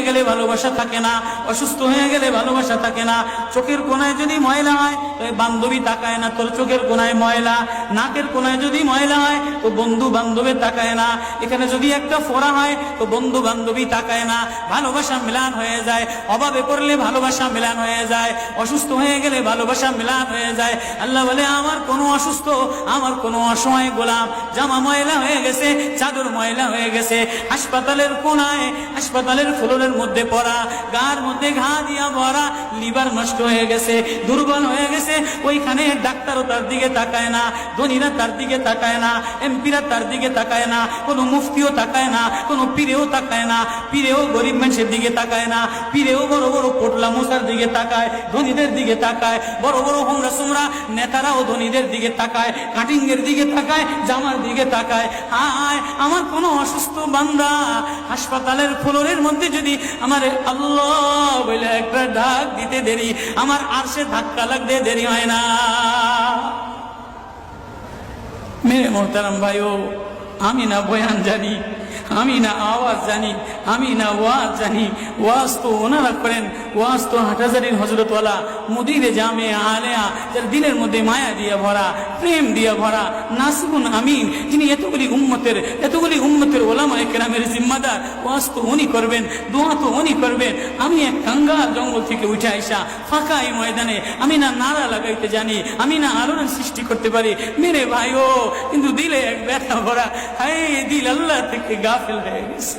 গেলে ভালোবাসা থাকে না, অসুস্থ হয়ে গেলে ভালোবাসা থাকে না। চোখের কোনায় যদি ময়লা হয় তো বান্ধবী তাকায় না তোর চোখের কোনায় ময়লা, নাকের কোনায় যদি ময়লা হয় তো বন্ধু বান্ধবী তাকায় না, এখানে যদি একটা ফোড়া হয় তো বন্ধু বান্ধবী তাকায় না। ভালোবাসা মিলান হয়ে যায়, অভাবে পড়লে ভালোবাসা মিলান হয়ে যায়, অসুস্থ হয়ে গেলে ভালোবাসা মিলান হয়ে যায়। আল্লাহ বলে আমার কোনো অসুস্থ, আমার কোনো অসহায় গোলাম জামা ময়লা হয়ে গেছে, চাদর ময়লা হয়ে গেছে, হাসপাতালের কোনায় হাসপাতালের ফ্লোরের মধ্যে পড়া, গার মধ্যে ঘা দিয়া ভরা, লিভার নষ্ট হয়ে গেছে, দুর্বল হয়ে গেছে, ওইখানে ডাক্তারও তার দিকে তাকায় না, ধনীরা তার দিকে তাকায় না, এমপিরা তার দিকে তাকায় না, কোনো মুফতিও তাকায় না, কোনো পীরেও তাকায় না, পীরেও গরিব মানুষের দিকে তাকায় না, পীরেও বড় বড় পোটলা মশার দিকে তাকায়, ধনীদের দিকে তাকায়, বড় বড় হোমরা সোমরা নেতারাও ধনীদের দিকে তাকায়, কাটিং এর দিকে তাকায়, জামার দিকে তাকায়। হায় আমার কোনো অসুস্থ বান্দা হাসপাতালের ফ্লোরের মধ্যে যদি আমার আল্লাহ বলে একটা ডাক দিতে দেরি, আমার আরশে ধাক্কা লাগতে দেরি হয় না। মেরে মোহতারাম ভাইও, আমি না বয়ান জানি, আমি না আওয়াজ জানি, আমি না ওয়াজ জানি, ওয়াজ তো ওনারা করেন, ওয়াজ তো হাটহাজারীর হযরতওয়ালা মুদিরে জামে আলেয়া, যার দিলের মধ্যে মায়া দিয়ে ভরা, প্রেম দিয়ে ভরা, নাসিবুন আমিন, যিনি এতগুলি উম্মতের ওলামায়ে কেরামের জিম্মাদার, ওয়াজ তো উনি করবেন, দোয়া তো উনি করবেন। আমি এক কাঙ্গাল জঙ্গল থেকে উঠে আইসা ফাঁকা এই ময়দানে আমি না নারা লাগাইতে জানি, আমি না আলোড়ন সৃষ্টি করতে পারি মেরে ভাইও, কিন্তু দিলে এক ব্যথা ভরা, হায় দিল আল্লাহ থেকে গাফিল হয়ে গেছে,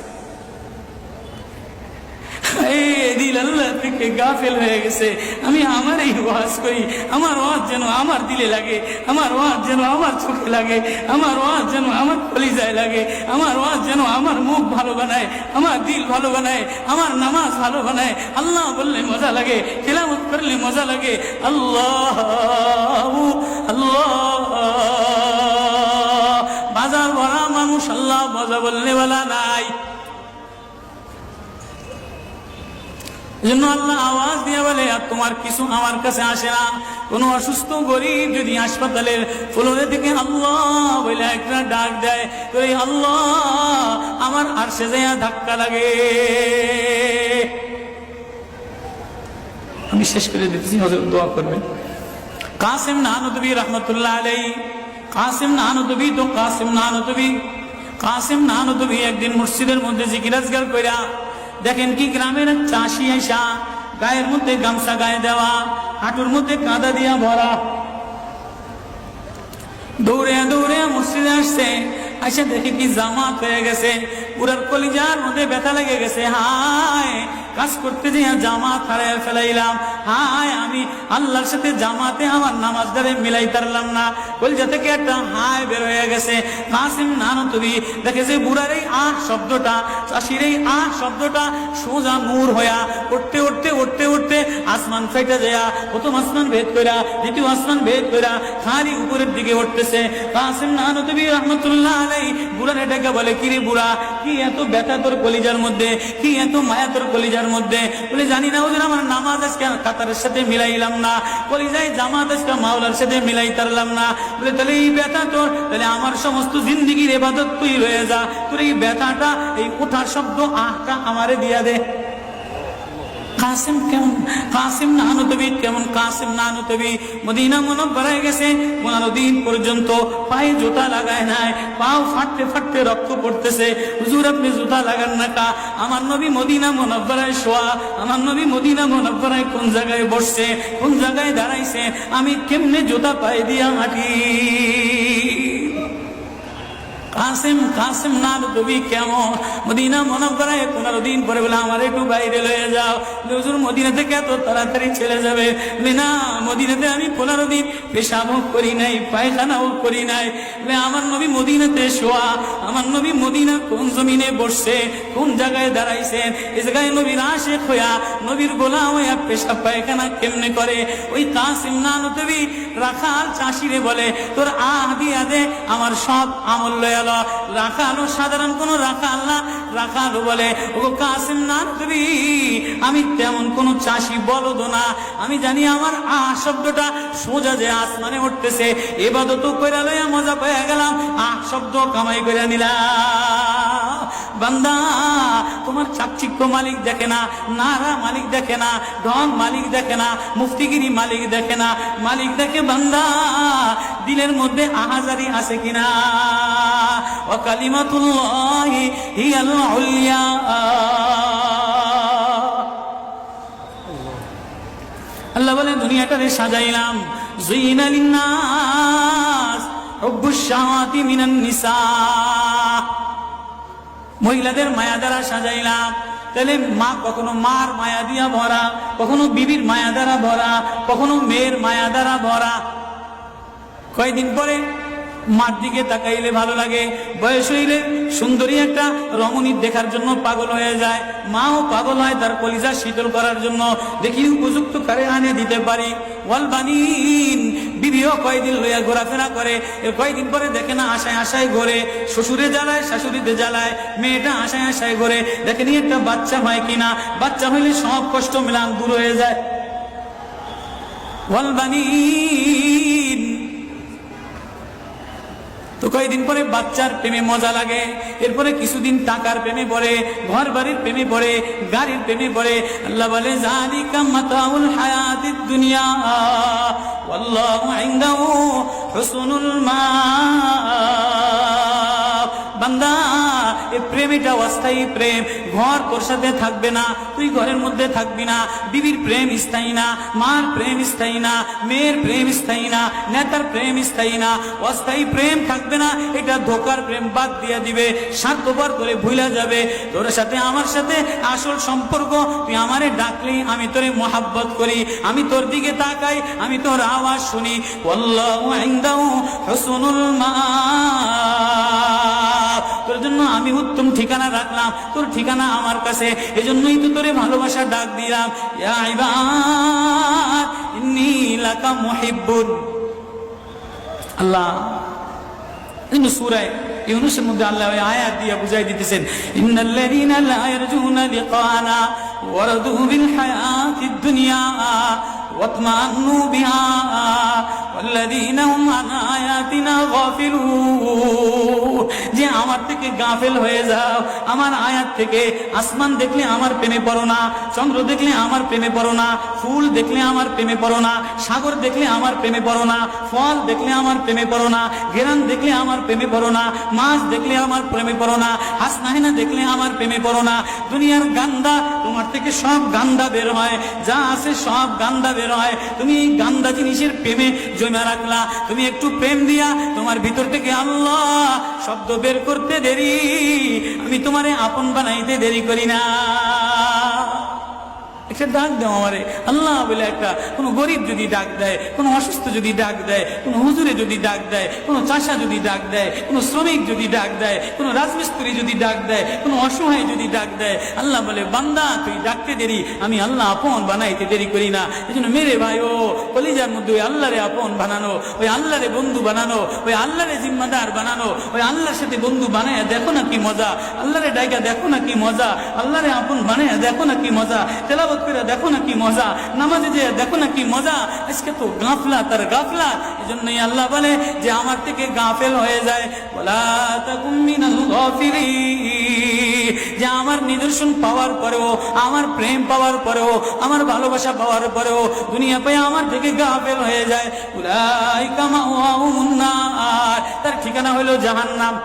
দিল আল্লাহ থেকে গাফিল হয়ে গেছে। আমি আমার এই ওয়াজ করি, আমার ওয়াজ যেন আমার দিলে লাগে, আমার ওয়াজ যেন আমার চোখে লাগে, আমার ওয়াজ যেন আমার কলিজায় লাগে, আমার ওয়াজ যেন আমার মুখ ভালো বানায়, আমার দিল ভালো বানায়, আমার নামাজ ভালো বানায়। আল্লাহ বললে মজা লাগে, তিলাওয়াত করলে মজা লাগে। আল্লাহ আল্লাহ, বাজার ভরা মানুষ, আল্লাহ মজা বললে বলা নাই। এজন্য আল্লাহ আওয়াজ দিয়ে বলে আর তোমার কিছু আমার কাছে আসে না। কোন অসুস্থ গরিব যদি হাসপাতালের ফ্লোরে থেকে আল্লাহ বলে একটা ডাক দেয়, তো এই আল্লাহ আমার আরশে যাইয়া ধাক্কা লাগে। আমি শেষ করে দিতেছি, হযরত দোয়া করবেন। কাসিম নানুতুবি রহমতুল্লাহ আলাইহি, কাসিম নানুতুবি একদিন মসজিদের মধ্যে জিকির আজকার কইরা দেখেন কি গ্রামের চাষি আইসা গায়ের মধ্যে গামছা গায়ে দেওয়া, হাঁটুর মধ্যে কাদা দিয়া ভরা, দৌড়ে দৌড়ে মসজিদে আসছে। আইসা দেখে কি জামাত হয়ে গেছে, পুরার কলিজার মধ্যে ব্যথা লেগে গেছে। হায় কাজ করতে যেয়ে জামাত হারায় ফেলাইলাম, হায় আমি আল্লাহর সাথে জামাতে আমার নামাজ দ্বারে মিলাই পারলাম না। কলিজা থেকে একটা হায় বের হয়ে গেছে। কাসিম নানুতুবি দেখে যে বুড়ার এই আহ শব্দটা, চাষির এই আহ শব্দটা সোজা নূর হইয়া উঠতে উঠতে উঠতে উঠতে আসমান ফেটে যায়, প্রথম আসমান ভেদ কইরা দ্বিতীয় আসমান ভেদ কইরা খালি উপরের দিকে উঠতেছে। কাসিম নানুতুবি রহমতুল্লাহ আলাইহি বুড়ারে ডেকে বলে, কিরে বুড়া, কি এত ব্যথা তোর কলিজার মধ্যে, কি এত মায়া তোর কলিজার মধ্যে? বলে জানি না হুজুর, আমার নামাজ আজকে কাতারের সাথে মিলাইলাম না, কলিজায় জামাত আজকে মাওলার সাথে মিলাই তারলাম না। বলে তাহলে এই ব্যথা তোর, তাহলে আমার সমস্ত জিন্দিগির ইবাদত তুই রয়ে যা, তোর এই ব্যথাটা, এই ওঠার শব্দ আহটা আমারে দিয়া দে। কাসিম কেমন, কাসিম নানুতুবি কেমন, কাসিম নানুতুবি মদিনা মুনাওয়ারায় গেছে, 15 দিন পর্যন্ত পায়ে জুতা লাগায় নাই, পাও ফাটতে ফাটতে রক্ত পড়তেছে। হুজুর আপনি জুতা লাগান না কা? আমার নবী মদিনা মুনাওয়ারায় শোয়া, আমার নবী মদিনা মুনাওয়ারায় কোন জায়গায় বসছে, কোন জায়গায় দাঁড়াইছে, আমি কেমনে জুতা পায়ে দিয়া হাঁটি? কাসিম নানুতুবি কেমন মদিনা মুনাওয়ারায় 15 দিন পরে বলে আমার একটু বাইরে লয়ে যাও। হুজুর মদিনা থেকে এত তাড়াতাড়ি চলে যাবে? না, মদিনাতে আমি 15 দিন পেশাবও করি নাই, পায়খানাও করি নাই। আমার নবী মদিনাতে শোয়া, আমার নবী মদিনা কোন জমিনে বসছে, কোন জায়গায় দাঁড়াইছেন, এই জায়গায় নবীর আশিক হইয়া, নবীর গোলাম হইয়া পেশাব পায়খানা কেমনে করে? ওই কাসিম নানুতুবি রাখাল চাষিরে বলে, তোর আহ দিয়া দে, আমার সব আমল লয়ে রাখালো সাধারণ কোন রাখাল না। রাখালো বলে, ও কাসিম নানুতুবি, আমি তেমন কোন চাষি বলদ না, আমি জানি আমার আহ শব্দটা সোজা যে আসমানে উঠতেছে, ইবাদত কইরা লইয়া মজা পেয়ে গেলাম, আহ শব্দ কামাই কইরা নিলাম। বান্দা তোমার চাকচিক্য মালিক দেখে না, নারা মালিক দেখে না, ঢং মালিক দেখে না, মুফতিগিরি মালিক দেখে না, মালিক দেখে বান্দা দিলের মধ্যে আহাজারি আছে কিনা। ওয়া কালিমাতুল্লাহি হিয়াল উলিয়া। আল্লাহ বলে দুনিয়াটারে সাজাইলাম, যুইনা লিন্নাস হুব্বুশ শাহাওয়াতি মিনান নিসা, মহিলাদের মায়া দ্বারা সাজাইলাম। তাহলে মা কখনো মার মায়া দিয়া ভরা, কখনো বিবির মায়া দ্বারা ভরা, কখনো মেয়ের মায়া দ্বারা ভরা। কয়েকদিন পরে মার দিকে তাকাইলে ভালো লাগে, বয়স হইলে সুন্দরী একটা রমণী দেখার জন্য পাগল হয়ে যায়, মাও পাগল হয় তার কলিজা শীতল করার জন্য, দেখি উপযুক্ত কারে আনে দিতে পারি। ওয়াল বানিন, বিবিও কয়েকদিন লইয়া ঘোরাফেরা করে, কয়েকদিন পরে দেখে না আশায় আশায় ঘোরে, শ্বশুরে জ্বালায় শাশুড়িতে জ্বালায়, মেয়েটা আশায় আশায় ঘোরে, দেখে নি একটা বাচ্চা হয় কিনা, বাচ্চা হইলে সব কষ্ট মিলান দূর হয়ে যায়। ওয়াল বানিন, তো কয়েকদিন পরে বাচ্চার প্রেমে মজা লাগে, এরপরে কিছুদিন টাকার প্রেমে পড়ে, ঘর বাড়ির প্রেমে পড়ে, গাড়ির প্রেমে পড়ে। আল্লাহ বলে যালিকা মাতাউল হায়াতিদ দুনিয়া ওয়াল্লাহু ইনদাহু হুসনুল মাআব। বান্দা এই প্রেম এটা অস্থায়ী প্রেম, ঘর তোর সাথে থাকবে না, তুই ঘরের মধ্যে থাকবি না, বিবির প্রেম স্থায়ী না, মার প্রেম স্থায়ী না, মেয়ের প্রেম স্থায়ী না, নেতার প্রেম স্থায়ী না, অস্থায়ী প্রেম থাকবে না। এটা ধোকার প্রেম বাদ দিয়ে দিবে, স্বার্থপর করে ভুলা যাবে। তোর সাথে আমার সাথে আসল সম্পর্ক, তুই আমারে ডাকলি আমি তোরে মোহাব্বত করি, আমি তোর দিকে তাকাই, আমি তোর আওয়াজ শুনি। আল্লাহু ইনদাহু হুসনুল মাআব, তোর জন্য আমি উত্তম ঠিকানা রাখলাম, তোর ঠিকানা আমার কাছে, এজন্যই তো তোরে ভালোবাসা ডাক দিলাম। ইয়া ইবাদ ইন্নী লাকা মুহিব্বুন। আল্লাহ সূরা ইউনূসের মধ্যে আল্লাহ ওই আয়াত দিয়ে বুঝাই দিতেছেন, ইন্নাল্লাযীনা লা ইয়ারজুনা লিকানা ওয়ারাদু বিল হায়াতিদ দুনিয়া ওয়াতমান্নু বিহা ওয়াল্লাযীনা হুম আন আয়াতিনা গাফিলুন। যে আমার থেকে গাফেল হয়ে যাও, আমার আয়াত থেকে। আসমান দেখলে আমার প্রেমে পড়ো না, চন্দ্র দেখলে আমার প্রেমে পড়ো না, ফুল দেখলে আমার প্রেমে পড়ো না, সাগর দেখলে আমার প্রেমে পড়ো না, ফল দেখলে আমার প্রেমে পড়ো না, ঘেরান দেখলে আমার প্রেমে পড়ো না, মাছ দেখলে আমার প্রেমে পড়ো না, হাসনাহিনা দেখলে আমার প্রেমে পড়ো না। দুনিয়ার গান্দা, তোমার থেকে সব গান্দা বের হয়, যা আছে সব গান্দা বের হয়। তুমি এই গান্দা জিনিসের প্রেমে জমা রাখলা, তুমি একটু প্রেম দিয়া তোমার ভিতর থেকে আল্লাহ শব্দ বের করতে দেরি, আমি তোমারে আপন বানাইতে দেরি করি না। একটা ডাক দাও আমারে আল্লাহ বলে, একটা কোনো গরিব যদি ডাক দেয়, কোনো অসুস্থ যদি ডাক দেয়, কোনো হুজুরে যদি ডাক দেয়, কোনো চাষা যদি ডাক দেয়, কোনো শ্রমিক যদি ডাক দেয়, কোনো রাজমিস্ত্রি যদি ডাক দেয়, কোনো অসহায় যদি ডাক দেয়, আল্লাহ বলে বান্দা তুই ডাকতে দেরি, আমি আল্লাহ আপন বানাইতে দেরি করি না। এই জন্য মেরে ভাই ও কলিজার মধ্যে ওই আল্লাহরে আপন বানানো, ওই আল্লাহরে বন্ধু বানানো, ওই আল্লাহরে জিম্মাদার বানানো, ওই আল্লাহর সাথে বন্ধু বানায় দেখো না কি মজা, আল্লাহরে ডাইকা দেখো না কি মজা, আল্লাহরে আপন বানায় দেখো না কি মজা, তেলাওয়াত করে দেখো না কি মজা, নামাজে যে দেখো না কি মজা। আজকে তো গাফলা তার গাফলা। এজন্যই আল্লাহ বলে যে আমার থেকে গাফেল হয়ে যায়, ওয়ালা তাকুম মিনাল গাফিলিন। যে আমার নিদর্শন পাওয়ার পরেও, আমার প্রেম পাওয়ার পরেও, আমার ভালোবাসা পাওয়ার পরেও দুনিয়া পেয়ে আমার থেকে গাফেল হয়ে যায়, উলাইকা মাওয়াহুমুন নার, তার ঠিকানা হলো জাহান্নাম।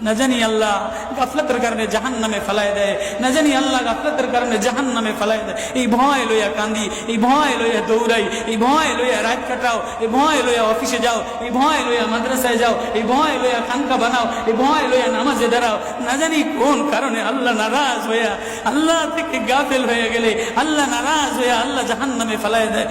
না জানি আল্লাহ গাফলতের কারণে জাহান্নামে ফেলায় দেয়, না জানি আল্লাহ গাফলতের কারণে জাহান্নামে ফেলায় দেয়। এই ভয় লইয়া কান্দি, এই ভয় লইয়া দৌড়াই, এই ভয় লইয়া রাত কাটাও, এই ভয় লইয়া অফিসে যাও, এই ভয় লইয়া মাদ্রাসায় যাও, এই ভয় লইয়া খানকা বানাও, এই ভয় লইয়া নামাজে দাঁড়াও। না জানি কোন কারণে আল্লাহ নারাজ হইয়া, আল্লাহ থেকে গাফেল হয়ে গেলে আল্লাহ নারাজ হইয়া আল্লাহ জাহান্নামে ফেলায় দেয়।